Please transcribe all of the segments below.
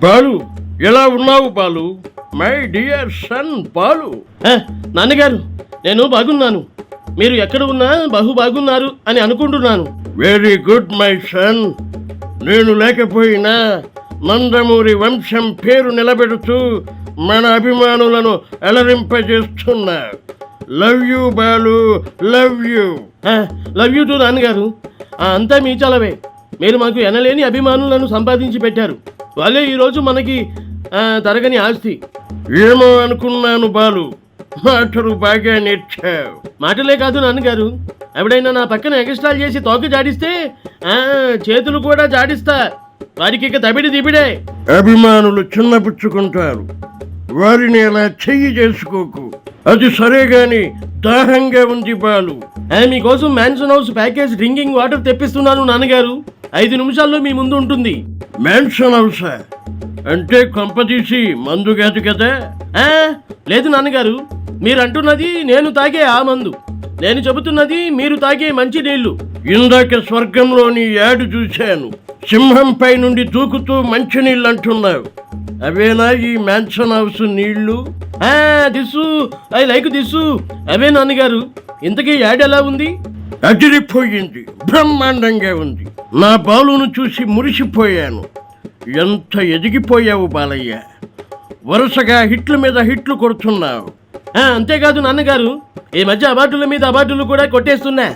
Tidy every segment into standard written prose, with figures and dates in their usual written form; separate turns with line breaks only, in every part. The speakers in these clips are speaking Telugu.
బాలు, ఎలా ఉన్నావు Balu? My dear son Balu.
నాన్నగారు, నేను బాగున్నాను. మీరు ఎక్కడ ఉన్నా బాగున్నారు అని అనుకుంటున్నాను.
Very good my son. నేను లేకపోయినా నందమూరి వంశం పేరు నిలబెడుతూ మన అభిమానులను అలరింపజేస్తున్నా. Love you Balu, love you.
Love you too నాన్నగారు. అంతా మీ చలవే. మీరు మాకు ఎనలేని అభిమానులను సంపాదించి పెట్టారు. వాళ్ళే ఈరోజు మనకి తరగని ఆస్తి.
ఏమో అనుకున్నాను బాలు, మాటలు బాగా నేర్చావు.
మాటలే కాదు నాన్నగారు, ఎవడైనా నా పక్కన ఎక్స్ట్రాల్ చేసి తోక జాడిస్తే చేతులు కూడా జాడిస్తా. వారికి ఇక తబిడి దిబిడే.
అభిమానులు చిన్నపుచ్చుకుంటారు, వారిని అలా చెయ్యి చేసుకోకు. అది సరే గాని దాహంగా ఉంది బాలు.
మీకోసం mansion house package drinking water తెప్పిస్తున్నాను నాన్నగారు. 5 నిమిషాల్లో మీ ముందు ఉంటుంది.
మ్యాన్షన్ హౌసా? అంటే కొంపదీసి మందు కాదు కదా?
లేదు నాన్నగారు, మీరు అంటున్నది నేను తాగే ఆ మందు, నేను చెబుతున్నది మీరు తాగే మంచి నీళ్లు.
ఇందాక స్వర్గంలోని యాడ్ చూశాను. సింహంపై నుండి దూకుతూ మంచినీళ్ళు అంటున్నావు. అవేనా ఈ మ్యాన్షన్ హౌస్ నీళ్లు?
This, I like this. అవే నాన్నగారు. ఇంతకీ యాడ్ ఎలా ఉంది?
అదిరిపోయింది, బ్రహ్మాండంగా ఉంది. నా బాలును చూసి మురిసిపోయాను. ఎంత ఎదిగిపోయావు బాలయ్య. వరుసగా హిట్ల మీద హిట్లు కొడుతున్నావు.
అంతేకాదు నాన్నగారు, ఈ మధ్య అవార్డుల మీద అవార్డులు కూడా కొట్టేస్తున్నా.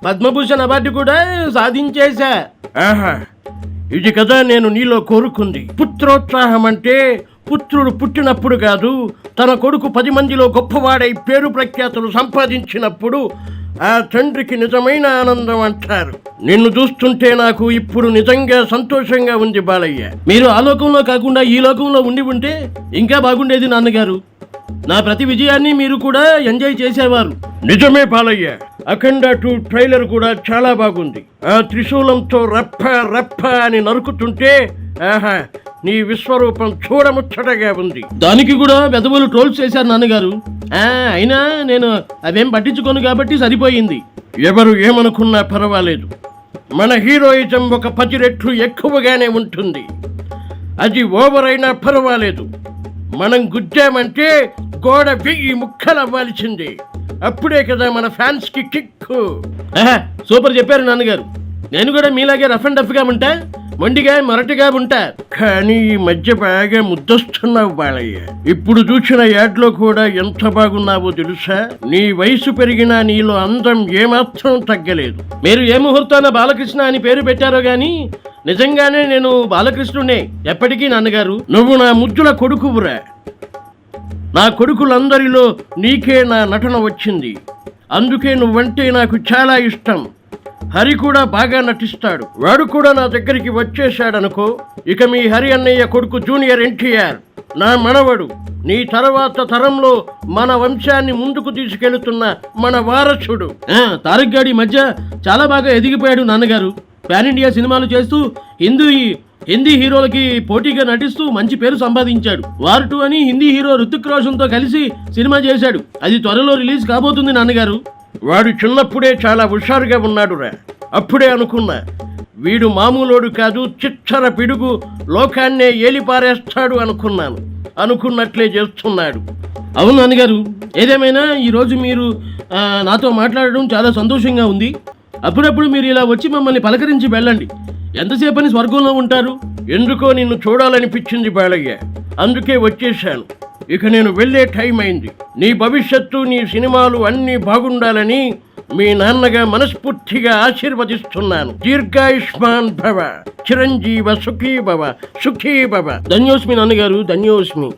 పద్మభూషణ్ అవార్డు కూడా సాధించేశా.
ఆహా, ఇది కదా నేను నీలో కోరుకుంది. పుత్రోత్సాహం అంటే పుత్రుడు పుట్టినప్పుడు కాదు, తన కొడుకు 10 మందిలో గొప్పవాడై పేరు ప్రఖ్యాతులు సంపాదించినప్పుడు ఆ తండ్రికి నిజమైన ఆనందం అంటారు. నిన్ను చూస్తుంటే నాకు ఇప్పుడు నిజంగా సంతోషంగా ఉంది బాలయ్య.
మీరు ఆ లోకంలో కాకుండా ఈ లోకంలో ఉండి ఉంటే ఇంకా బాగుండేది నాన్నగారు. నా ప్రతి విజయాన్ని మీరు కూడా ఎంజాయ్ చేసేవారు.
నిజమే బాలయ్య. అఖండ 2 ట్రైలర్ కూడా చాలా బాగుంది. ఆ త్రిశూలంతో రప్ప రప్ప అని నరుకుతుంటే ఆహా, నీ విశ్వరూపం చూడముచ్చటగా ఉంది.
దానికి కూడా వెధవులు ట్రోల్స్ చేశారు నాన్నగారు. అయినా నేను అవేం పట్టించుకోను కాబట్టి సరిపోయింది.
ఎవరు ఏమనుకున్నా పర్వాలేదు. మన హీరోయిజం ఒక 10 రెట్లు ఎక్కువగానే ఉంటుంది. అది ఓవర్ అయినా పర్వాలేదు. మనం గుద్దామంటే గోడ 1000 ముక్కలవ్వాల్సిందే. అప్పుడే కదా మన ఫ్యాన్స్ కి కిక్కు.
సూపర్ చెప్పారు నాన్నగారు. నేను కూడా మీలాగే రఫ్ అండ్ టఫ్గా ఉంటా, మొండిగా మొరటిగా ఉంటా.
కానీ ఈ మధ్య బాగా ముద్దొస్తున్నావు బాలయ్య. ఇప్పుడు చూసిన యాడ్లో కూడా ఎంత బాగున్నావో తెలుసా? నీ వయసు పెరిగినా నీలో అందం ఏమాత్రం తగ్గలేదు.
మీరు ఏ ముహూర్తాన బాలకృష్ణ అని పేరు పెట్టారో గాని నిజంగానే నేను బాలకృష్ణునే ఎప్పటికీ నాన్నగారు.
నువ్వు నా ముద్దుల కొడుకువురా. నా కొడుకులందరిలో నీకే నా నటన వచ్చింది. అందుకే నువ్వంటే నాకు చాలా ఇష్టం. హరి కూడా బాగా నటిస్తాడు. వాడు కూడా నా దగ్గరికి వచ్చేశాడనుకో. ఇక మీ హరి అన్నయ్య కొడుకు జూనియర్ ఎన్టీఆర్ నా మనవడు. నీ తర్వాత తరంలో మన వంశాన్ని ముందుకు తీసుకెళ్తున్న మన వారసుడు.
తారక్ గాడి మధ్య చాలా బాగా ఎదిగిపోయాడు నాన్నగారు. పాన్ ఇండియా సినిమాలు చేస్తూ హిందీ హీరోలకి పోటీగా నటిస్తూ మంచి పేరు సంపాదించాడు. వార్ 2 అని హిందీ హీరో రుతిక్ రోషన్తో కలిసి సినిమా చేశాడు. అది త్వరలో రిలీజ్ కాబోతుంది నాన్నగారు.
వాడు చిన్నప్పుడే చాలా హుషారుగా ఉన్నాడురా. అప్పుడే అనుకున్నా, వీడు మామూలోడు కాదు, చిచ్చర పిడుగు, లోకాన్నే ఏలిపారేస్తాడు అనుకున్నాను. అనుకున్నట్లే చేస్తున్నాడు.
అవును నాన్నగారు, ఏదేమైనా ఈరోజు మీరు నాతో మాట్లాడడం చాలా సంతోషంగా ఉంది. అప్పుడప్పుడు మీరు ఇలా వచ్చి మమ్మల్ని పలకరించి వెళ్ళండి. ఎంతసేపని స్వర్గంలో ఉంటారు?
ఎందుకో నిన్ను చూడాలనిపించింది బాలయ్య, అందుకే వచ్చేశాను. ఇక నేను వెళ్ళే టైం అయింది. నీ భవిష్యత్తు, నీ సినిమాలు అన్నీ బాగుండాలని మీ నాన్నగా మనస్ఫూర్తిగా ఆశీర్వదిస్తున్నాను. దీర్ఘాయుష్మాన్ భవ, చిరంజీవ సుఖీ భవ, సుఖీ భవ.
ధన్యోస్మి నాన్నగారు, ధన్యోస్మి.